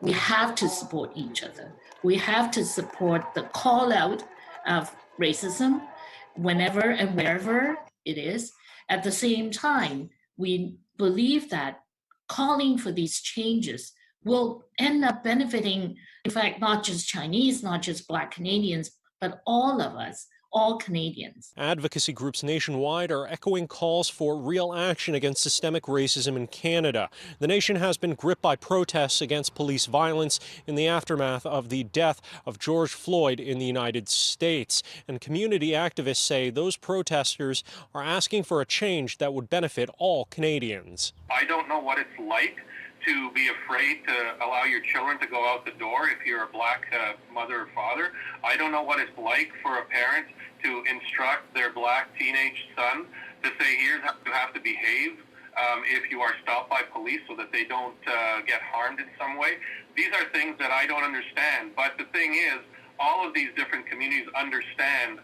We have to support each other. We have to support the call out of racism whenever and wherever it is. At the same time, we believe that calling for these changes will end up benefiting, in fact, not just Chinese, not just Black Canadians, but all of us, all Canadians. Advocacy groups nationwide are echoing calls for real action against systemic racism in Canada. The nation has been gripped by protests against police violence in the aftermath of the death of George Floyd in the United States. And community activists say those protesters are asking for a change that would benefit all Canadians. I don't know what it's like to be afraid to allow your children to go out the door if you're a Black mother or father. I don't know what it's like for a parent to instruct their Black teenage son to say, here's how you have to behave if you are stopped by police so that they don't get harmed in some way. These are things that I don't understand. But the thing is, all of these different communities understand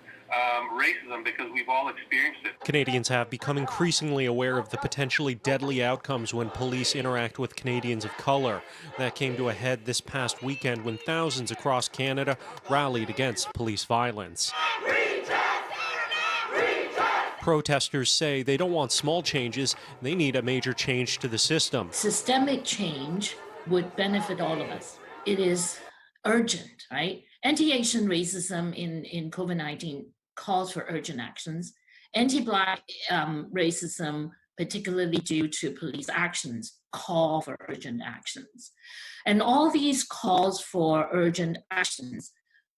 racism because we've all experienced it. Canadians have become increasingly aware of the potentially deadly outcomes when police interact with Canadians of color. That came to a head this past weekend when thousands across Canada rallied against police violence. Protesters say they don't want small changes, they need a major change to the system. Systemic change would benefit all of us. It is urgent, right? Anti-Asian racism in COVID-19 calls for urgent actions. Anti-Black racism, particularly due to police actions, call for urgent actions. And all these calls for urgent actions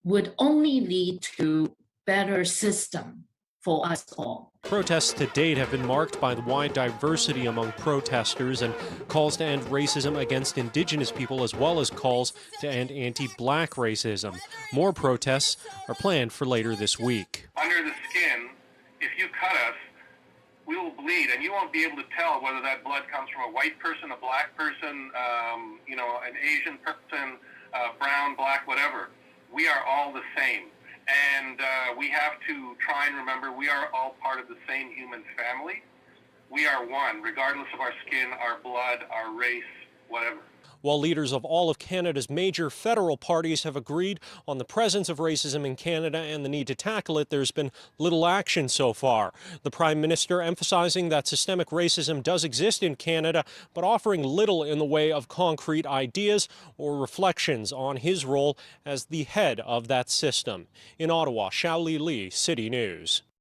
would only lead to better system for us all. Protests to date have been marked by the wide diversity among protesters and calls to end racism against Indigenous people, as well as calls to end anti-Black racism. More protests are planned for later this week. Under the skin, if you cut us, we will bleed, and you won't be able to tell whether that blood comes from a white person, a Black person, an Asian person, brown, Black, whatever. We are all the same. And we have to try and remember we are all part of the same human family. We are one, regardless of our skin, our blood, our race, whatever. While leaders of all of Canada's major federal parties have agreed on the presence of racism in Canada and the need to tackle it, there's been little action so far. The Prime Minister emphasizing that systemic racism does exist in Canada, but offering little in the way of concrete ideas or reflections on his role as the head of that system. In Ottawa, Xiaoli Li, City News.